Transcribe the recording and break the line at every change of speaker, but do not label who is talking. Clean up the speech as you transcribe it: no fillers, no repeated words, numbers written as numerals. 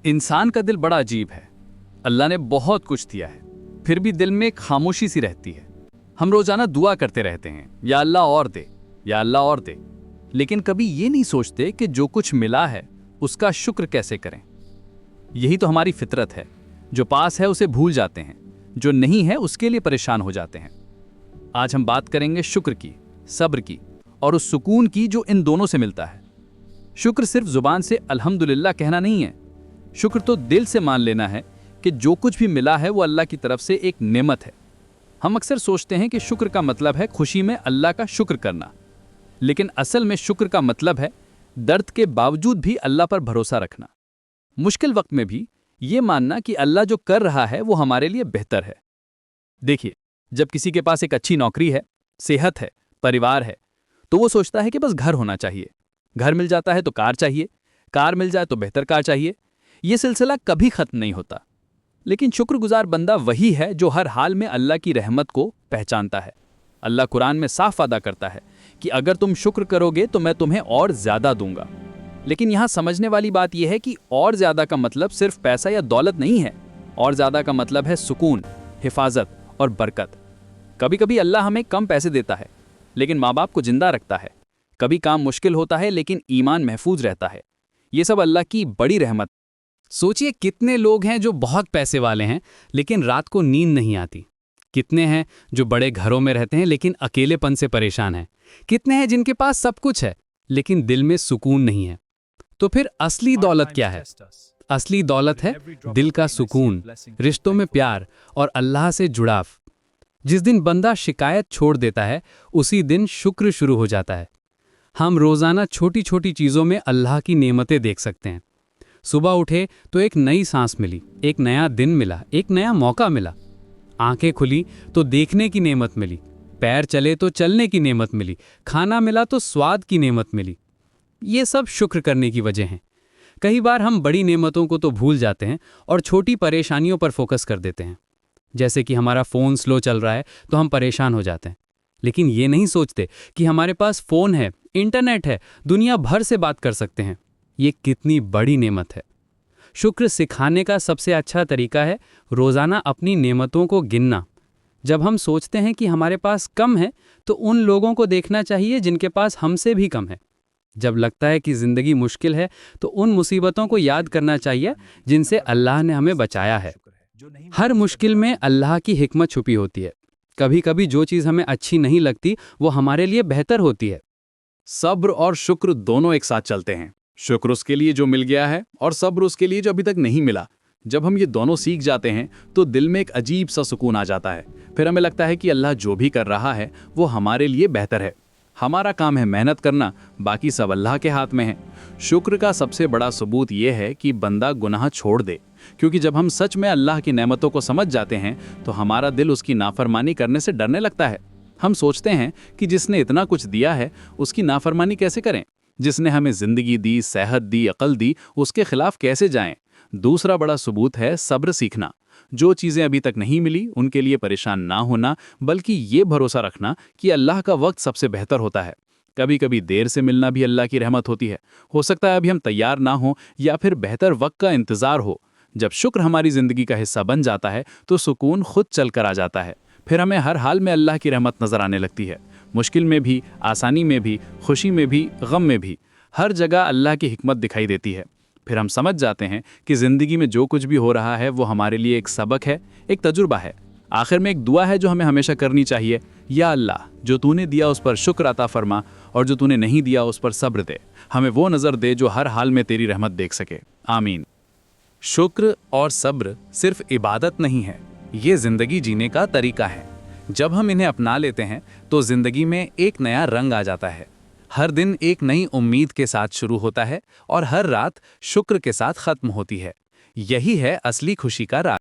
इंसान का दिल बड़ा अजीब है। अल्लाह ने बहुत कुछ दिया है, फिर भी दिल में एक खामोशी सी रहती है। हम रोजाना दुआ करते रहते हैं, या अल्लाह और दे, या अल्लाह और दे, लेकिन कभी ये नहीं सोचते कि जो कुछ मिला है उसका शुक्र कैसे करें। यही तो हमारी फितरत है। जो पास है उसे भूल जाते हैं, जो नहीं है उसके लिए परेशान हो जाते हैं। आज हम बात करेंगे शुक्र की, सब्र की और उस सुकून की जो इन दोनों से मिलता है। शुक्र सिर्फ जुबान से अल्हम्दुलिल्लाह कहना नहीं है। शुक्र तो दिल से मान लेना है कि जो कुछ भी मिला है वो अल्लाह की तरफ से एक नेमत है। हम अक्सर सोचते हैं कि शुक्र का मतलब है खुशी में अल्लाह का शुक्र करना, लेकिन असल में शुक्र का मतलब है दर्द के बावजूद भी अल्लाह पर भरोसा रखना। मुश्किल वक्त में भी ये मानना कि अल्लाह जो कर रहा है वो हमारे लिए बेहतर है। देखिए, जब किसी के पास एक अच्छी नौकरी है, सेहत है, परिवार है, तो वो सोचता है कि बस घर होना चाहिए। घर मिल जाता है तो कार चाहिए, कार मिल जाए तो बेहतर कार चाहिए। ये सिलसिला कभी खत्म नहीं होता। लेकिन शुक्रगुजार बंदा वही है जो हर हाल में अल्लाह की रहमत को पहचानता है। अल्लाह कुरान में साफ वादा करता है कि अगर तुम शुक्र करोगे तो मैं तुम्हें और ज्यादा दूंगा। लेकिन यहाँ समझने वाली बात यह है कि और ज्यादा का मतलब सिर्फ पैसा या दौलत नहीं है। और ज्यादा का मतलब है सुकून, हिफाजत और बरकत। कभी कभी अल्लाह हमें कम पैसे देता है लेकिन माँ बाप को जिंदा रखता है। कभी काम मुश्किल होता है लेकिन ईमान महफूज रहता है। ये सब अल्लाह की बड़ी रहमत।
सोचिए, कितने लोग हैं जो बहुत पैसे वाले हैं लेकिन रात को नींद नहीं आती। कितने हैं जो बड़े घरों में रहते हैं लेकिन अकेलेपन से परेशान हैं। कितने हैं जिनके पास सब कुछ है लेकिन दिल में सुकून नहीं है। तो फिर असली दौलत क्या है? असली दौलत है दिल का सुकून, रिश्तों में प्यार और अल्लाह से जुड़ाव। जिस दिन बंदा शिकायत छोड़ देता है उसी दिन शुक्र शुरू हो जाता है। हम रोजाना छोटी छोटी चीजों में अल्लाह की नेमतें देख सकते हैं। सुबह उठे तो एक नई सांस मिली, एक नया दिन मिला, एक नया मौका मिला। आंखें खुली तो देखने की नेमत मिली, पैर चले तो चलने की नेमत मिली, खाना मिला तो स्वाद की नेमत मिली। ये सब शुक्र करने की वजह हैं। कई बार हम बड़ी नेमतों को तो भूल जाते हैं और छोटी परेशानियों पर फोकस कर देते हैं। जैसे कि हमारा फ़ोन स्लो चल रहा है तो हम परेशान हो जाते हैं, लेकिन ये नहीं सोचते कि हमारे पास फ़ोन है, इंटरनेट है, दुनिया भर से बात कर सकते हैं। ये कितनी बड़ी नेमत है। शुक्र सिखाने का सबसे अच्छा तरीका है रोज़ाना अपनी नेमतों को गिनना। जब हम सोचते हैं कि हमारे पास कम है तो उन लोगों को देखना चाहिए जिनके पास हमसे भी कम है। जब लगता है कि ज़िंदगी मुश्किल है तो उन मुसीबतों को याद करना चाहिए जिनसे अल्लाह ने हमें बचाया है। हर मुश्किल में अल्लाह की हिकमत छुपी होती है। कभी कभी जो चीज़ हमें अच्छी नहीं लगती वो हमारे लिए बेहतर होती है।
सब्र और शुक्र दोनों एक साथ चलते हैं। शुक्र उसके लिए जो मिल गया है और सब्र उसके लिए जो अभी तक नहीं मिला। जब हम ये दोनों सीख जाते हैं तो दिल में एक अजीब सा सुकून आ जाता है। फिर हमें लगता है कि अल्लाह जो भी कर रहा है वो हमारे लिए बेहतर है। हमारा काम है मेहनत करना, बाकी सब अल्लाह के हाथ में है। शुक्र का सबसे बड़ा सबूत ये है कि बंदा गुनाह छोड़ दे, क्योंकि जब हम सच में अल्लाह की नेमतों को समझ जाते हैं तो हमारा दिल उसकी नाफरमानी करने से डरने लगता है। हम सोचते हैं कि जिसने इतना कुछ दिया है उसकी नाफरमानी कैसे करें। जिसने हमें जिंदगी दी, सेहत दी, अकल दी, उसके खिलाफ कैसे जाएं। दूसरा बड़ा सबूत है सब्र सीखना। जो चीज़ें अभी तक नहीं मिली उनके लिए परेशान ना होना, बल्कि ये भरोसा रखना कि अल्लाह का वक्त सबसे बेहतर होता है। कभी कभी देर से मिलना भी अल्लाह की रहमत होती है। हो सकता है अभी हम तैयार ना हो या फिर बेहतर वक्त का इंतज़ार हो। जब शुक्र हमारी ज़िंदगी का हिस्सा बन जाता है तो सुकून खुद चल कर आ जाता है। फिर हमें हर हाल में अल्लाह की रहमत नज़र आने लगती है। मुश्किल में भी, आसानी में भी, खुशी में भी, गम में भी, हर जगह अल्लाह की हिकमत दिखाई देती है। फिर हम समझ जाते हैं कि ज़िंदगी में जो कुछ भी हो रहा है वो हमारे लिए एक सबक है, एक तजुर्बा है। आखिर में एक दुआ है जो हमें हमेशा करनी चाहिए, या अल्लाह जो तूने दिया उस पर शुक्र अता फरमा और जो तूने नहीं दिया उस पर सब्र दे। हमें वो नज़र दे जो हर हाल में तेरी रहमत देख सके। आमीन। शुक्र और सब्र सिर्फ इबादत नहीं है, ये ज़िंदगी जीने का तरीका है। जब हम इन्हें अपना लेते हैं तो ज़िंदगी में एक नया रंग आ जाता है। हर दिन एक नई उम्मीद के साथ शुरू होता है और हर रात शुक्र के साथ ख़त्म होती है। यही है असली खुशी का राज।